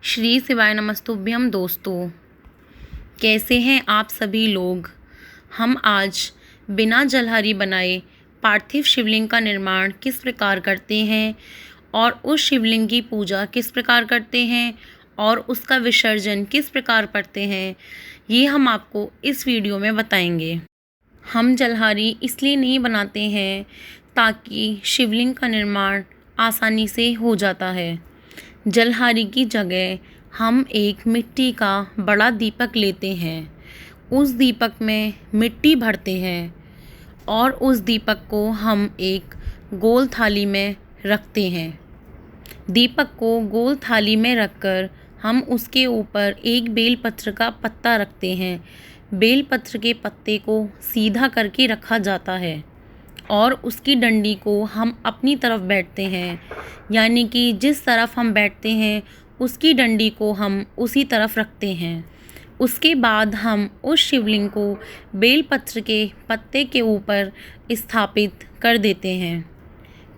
श्री शिवाय नमस्तुभ्यम। दोस्तों, कैसे हैं आप सभी लोग। हम आज बिना जलहरी बनाए पार्थिव शिवलिंग का निर्माण किस प्रकार करते हैं और उस शिवलिंग की पूजा किस प्रकार करते हैं और उसका विसर्जन किस प्रकार करते हैं, ये हम आपको इस वीडियो में बताएंगे। हम जलहरी इसलिए नहीं बनाते हैं ताकि शिवलिंग का निर्माण आसानी से हो जाता है। जलहरी की जगह हम एक मिट्टी का बड़ा दीपक लेते हैं, उस दीपक में मिट्टी भरते हैं और उस दीपक को हम एक गोल थाली में रखते हैं। दीपक को गोल थाली में रखकर हम उसके ऊपर एक बेलपत्र का पत्ता रखते हैं। बेलपत्र के पत्ते को सीधा करके रखा जाता है और उसकी डंडी को हम अपनी तरफ बैठते हैं, यानी कि जिस तरफ हम बैठते हैं उसकी डंडी को हम उसी तरफ रखते हैं। उसके बाद हम उस शिवलिंग को बेलपत्र के पत्ते के ऊपर स्थापित कर देते हैं।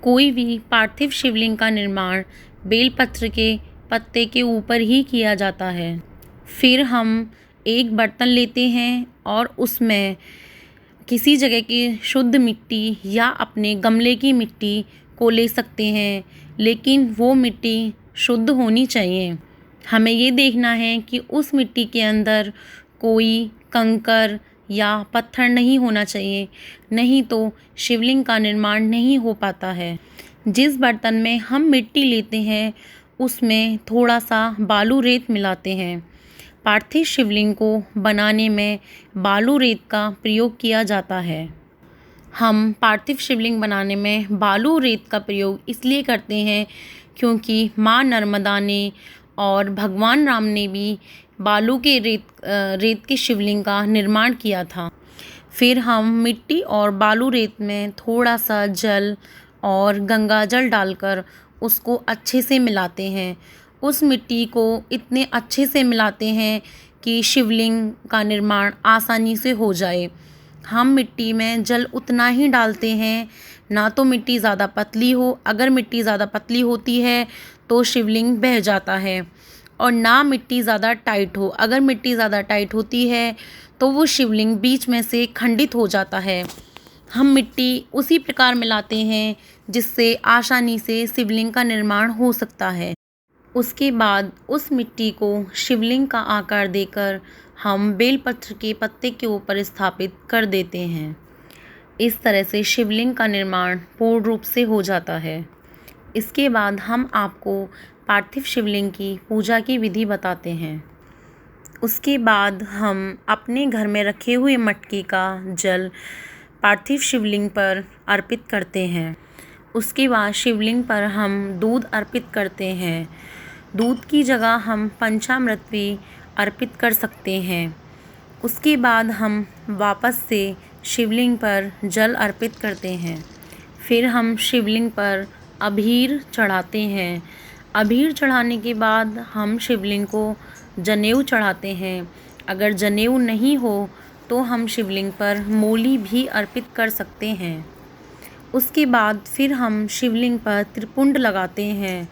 कोई भी पार्थिव शिवलिंग का निर्माण बेलपत्र के पत्ते के ऊपर ही किया जाता है। फिर हम एक बर्तन लेते हैं और उसमें किसी जगह की शुद्ध मिट्टी या अपने गमले की मिट्टी को ले सकते हैं, लेकिन वो मिट्टी शुद्ध होनी चाहिए। हमें ये देखना है कि उस मिट्टी के अंदर कोई कंकर या पत्थर नहीं होना चाहिए, नहीं तो शिवलिंग का निर्माण नहीं हो पाता है। जिस बर्तन में हम मिट्टी लेते हैं उसमें थोड़ा सा बालू रेत मिलाते हैं। पार्थिव शिवलिंग को बनाने में बालू रेत का प्रयोग किया जाता है। हम पार्थिव शिवलिंग बनाने में बालू रेत का प्रयोग इसलिए करते हैं क्योंकि माँ नर्मदा ने और भगवान राम ने भी बालू के रेत के शिवलिंग का निर्माण किया था। फिर हम मिट्टी और बालू रेत में थोड़ा सा जल और गंगा जल डालकर उसको अच्छे से मिलाते हैं। उस मिट्टी को इतने अच्छे से मिलाते हैं कि शिवलिंग का निर्माण आसानी से हो जाए। हम मिट्टी में जल उतना ही डालते हैं, ना तो मिट्टी ज़्यादा पतली हो। अगर मिट्टी ज़्यादा पतली होती है तो शिवलिंग बह जाता है, और ना मिट्टी ज़्यादा टाइट हो। अगर मिट्टी ज़्यादा टाइट होती है तो वो शिवलिंग बीच में से खंडित हो जाता है। हम मिट्टी उसी प्रकार मिलाते हैं जिससे आसानी से शिवलिंग का निर्माण हो सकता है। उसके बाद उस मिट्टी को शिवलिंग का आकार देकर हम बेलपत्र के पत्ते के ऊपर स्थापित कर देते हैं। इस तरह से शिवलिंग का निर्माण पूर्ण रूप से हो जाता है। इसके बाद हम आपको पार्थिव शिवलिंग की पूजा की विधि बताते हैं। उसके बाद हम अपने घर में रखे हुए मटके का जल पार्थिव शिवलिंग पर अर्पित करते हैं। उसके बाद शिवलिंग पर हम दूध अर्पित करते हैं। दूध की जगह हम पंचामृत भी अर्पित कर सकते हैं। उसके बाद हम वापस से शिवलिंग पर जल अर्पित करते हैं। फिर हम शिवलिंग पर अबीर चढ़ाते हैं। अबीर चढ़ाने के बाद हम शिवलिंग को जनेऊ चढ़ाते हैं। अगर जनेऊ नहीं हो तो हम शिवलिंग पर मूली भी अर्पित कर सकते हैं। उसके बाद फिर हम शिवलिंग पर त्रिपुंड लगाते हैं।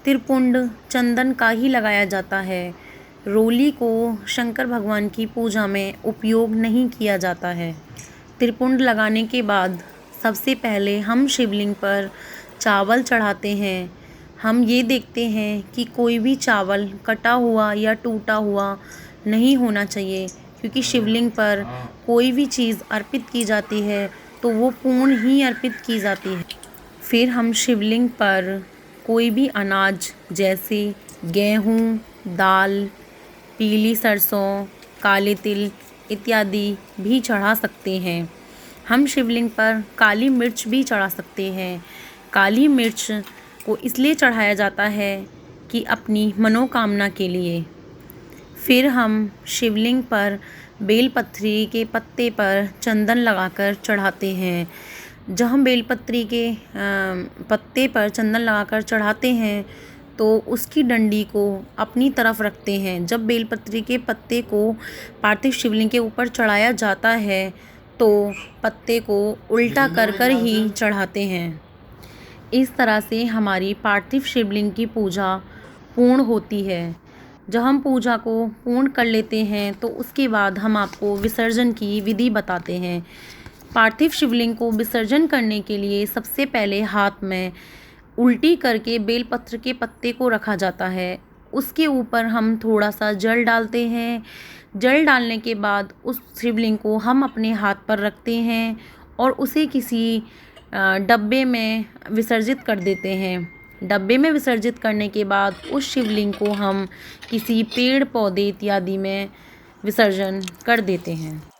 त्रिपुंड चंदन का ही लगाया जाता है। रोली को शंकर भगवान की पूजा में उपयोग नहीं किया जाता है। त्रिपुंड लगाने के बाद सबसे पहले हम शिवलिंग पर चावल चढ़ाते हैं। हम ये देखते हैं कि कोई भी चावल कटा हुआ या टूटा हुआ नहीं होना चाहिए, क्योंकि शिवलिंग पर कोई भी चीज़ अर्पित की जाती है तो वो पूर्ण ही अर्पित की जाती है। फिर हम शिवलिंग पर कोई भी अनाज जैसे गेहूँ, दाल, पीली सरसों, काले तिल इत्यादि भी चढ़ा सकते हैं। हम शिवलिंग पर काली मिर्च भी चढ़ा सकते हैं। काली मिर्च को इसलिए चढ़ाया जाता है कि अपनी मनोकामना के लिए। फिर हम शिवलिंग पर बेलपत्री के पत्ते पर चंदन लगाकर चढ़ाते हैं। जब हम बेलपत्री के पत्ते पर चंदन लगाकर चढ़ाते हैं तो उसकी डंडी को अपनी तरफ रखते हैं। जब बेलपत्री के पत्ते को पार्थिव शिवलिंग के ऊपर चढ़ाया जाता है तो पत्ते को उल्टा कर कर ही चढ़ाते हैं। इस तरह से हमारी पार्थिव शिवलिंग की पूजा पूर्ण होती है। जब हम पूजा को पूर्ण कर लेते हैं तो उसके बाद हम आपको विसर्जन की विधि बताते हैं। पार्थिव शिवलिंग को विसर्जन करने के लिए सबसे पहले हाथ में उल्टी करके बेलपत्र के पत्ते को रखा जाता है। उसके ऊपर हम थोड़ा सा जल डालते हैं। जल डालने के बाद उस शिवलिंग को हम अपने हाथ पर रखते हैं और उसे किसी डब्बे में विसर्जित कर देते हैं। डब्बे में विसर्जित करने के बाद उस शिवलिंग को हम किसी पेड़ पौधे इत्यादि में विसर्जन कर देते हैं।